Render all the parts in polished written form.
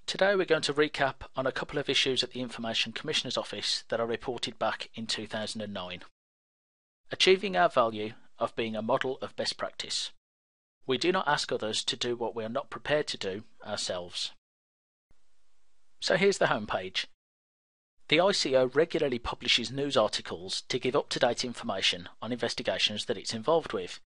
Today we're going to recap on a couple of issues at the Information Commissioner's Office that I reported back in 2009. Achieving our value of being a model of best practice. We do not ask others to do what we are not prepared to do ourselves. So here's the homepage. The ICO regularly publishes news articles to give up-to-date information on investigations that it's involved with.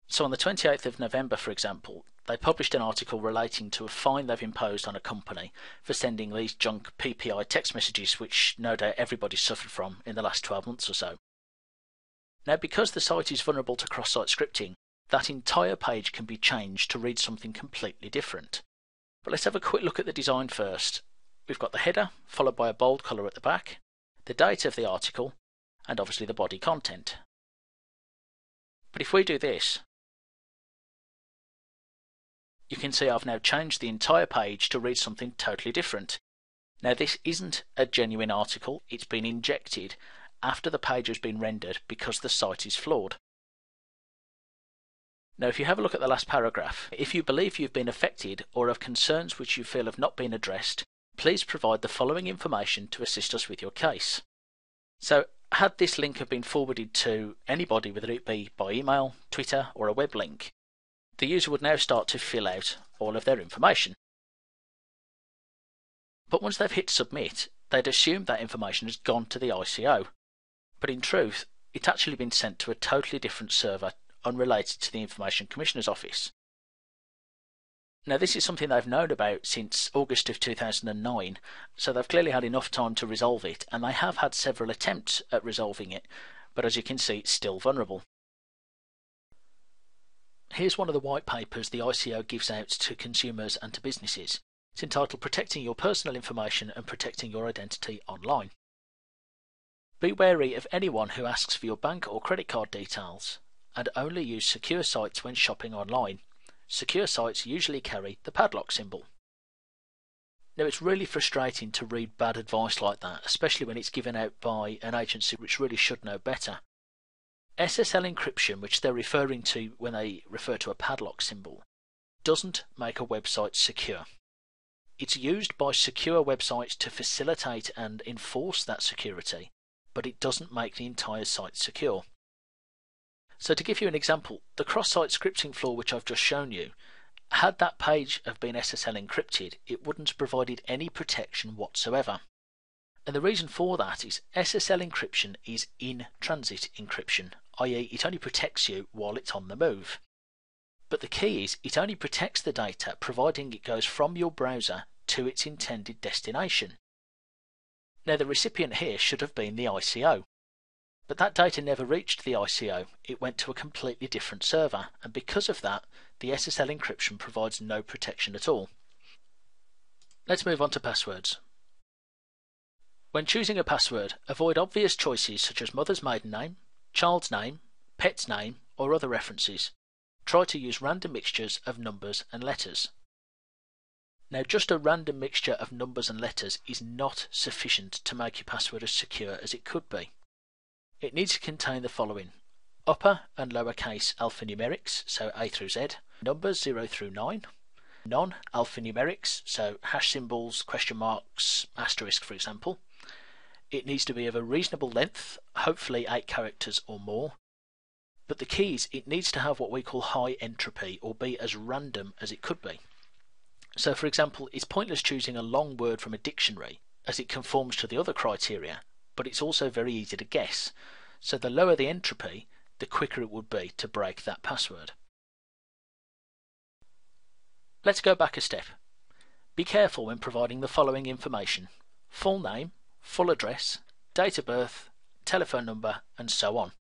So on the 28th of November, for example, they published an article relating to a fine they've imposed on a company for sending these junk PPI text messages, which no doubt everybody's suffered from in the last 12 months or so. Now, because the site is vulnerable to cross-site scripting, that entire page can be changed to read something completely different. But let's have a quick look at the design first. We've got the header, followed by a bold colour at the back, the date of the article, and obviously the body content. But if we do this, you can see I've now changed the entire page to read something totally different. Now, this isn't a genuine article, it's been injected after the page has been rendered because the site is flawed. Now, if you have a look at the last paragraph, if you believe you've been affected or have concerns which you feel have not been addressed, please provide the following information to assist us with your case. So, had this link have been forwarded to anybody, whether it be by email, Twitter, or a web link, the user would now start to fill out all of their information. But once they've hit submit, they'd assume that information has gone to the ICO. But in truth, it's actually been sent to a totally different server unrelated to the Information Commissioner's Office. Now, this is something they've known about since August of 2009, so they've clearly had enough time to resolve it, and they have had several attempts at resolving it, but as you can see, it's still vulnerable. Here's one of the white papers the ICO gives out to consumers and to businesses. It's entitled Protecting Your Personal Information and Protecting Your Identity Online. Be wary of anyone who asks for your bank or credit card details, and only use secure sites when shopping online. Secure sites usually carry the padlock symbol. Now, it's really frustrating to read bad advice like that, especially when it's given out by an agency which really should know better. SSL encryption, which they're referring to when they refer to a padlock symbol, doesn't make a website secure. It's used by secure websites to facilitate and enforce that security, but it doesn't make the entire site secure. So to give you an example, the cross-site scripting flaw which I've just shown you, had that page have been SSL encrypted, it wouldn't have provided any protection whatsoever. And the reason for that is SSL encryption is in-transit encryption, i.e. it only protects you while it's on the move. But the key is it only protects the data providing it goes from your browser to its intended destination. Now, the recipient here should have been the ICO. But that data never reached the ICO, it went to a completely different server, and because of that, the SSL encryption provides no protection at all. Let's move on to passwords. When choosing a password, avoid obvious choices such as mother's maiden name, child's name, pet's name, or other references. Try to use random mixtures of numbers and letters. Now, just a random mixture of numbers and letters is not sufficient to make your password as secure as it could be. It needs to contain the following: upper and lowercase alphanumerics, so A through Z, numbers 0 through 9, non-alphanumerics, so hash symbols, question marks, asterisk for example. It needs to be of a reasonable length, hopefully 8 characters or more. But the key is it needs to have what we call high entropy, or be as random as it could be. So for example, it's pointless choosing a long word from a dictionary as it conforms to the other criteria, but it's also very easy to guess. So the lower the entropy, the quicker it would be to break that password. Let's go back a step. Be careful when providing the following information: full name, full address, date of birth, telephone number, and so on.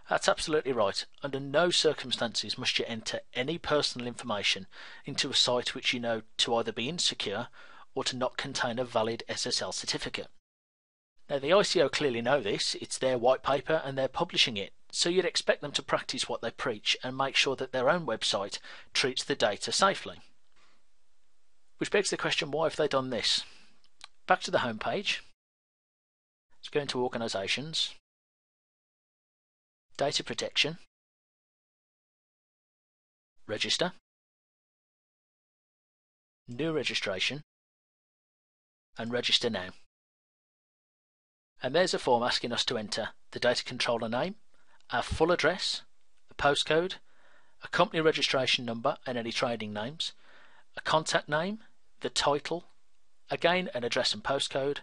That's absolutely right. Under no circumstances must you enter any personal information into a site which you know to either be insecure or to not contain a valid SSL certificate. Now, the ICO clearly know this, it's their white paper and they're publishing it, so you'd expect them to practice what they preach and make sure that their own website treats the data safely. Which begs the question, why have they done this? Back to the home page. Let's go into Organisations, Data Protection, Register, New Registration, and register now. And there's a form asking us to enter the data controller name, our full address, a postcode, a company registration number and any trading names, a contact name, the title, again an address and postcode,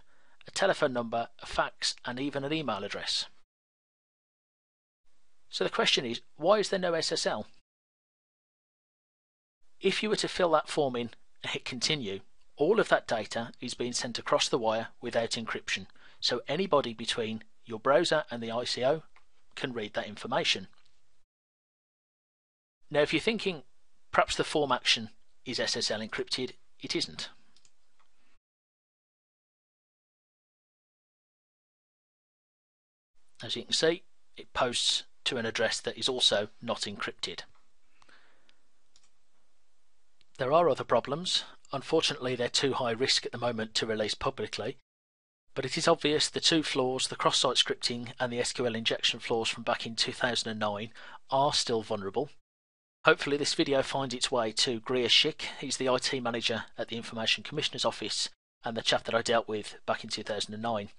a telephone number, a fax and even an email address. So the question is, why is there no SSL? If you were to fill that form in and hit continue, all of that data is being sent across the wire without encryption, so anybody between your browser and the ICO can read that information. Now if you're thinking perhaps the form action is SSL encrypted, it isn't. As you can see, it posts to an address that is also not encrypted. There are other problems. Unfortunately, they're too high risk at the moment to release publicly, but it is obvious the two flaws, the cross-site scripting and the SQL injection flaws from back in 2009, are still vulnerable. Hopefully this video finds its way to Greer Schick. He's the IT manager at the Information Commissioner's Office and the chap that I dealt with back in 2009.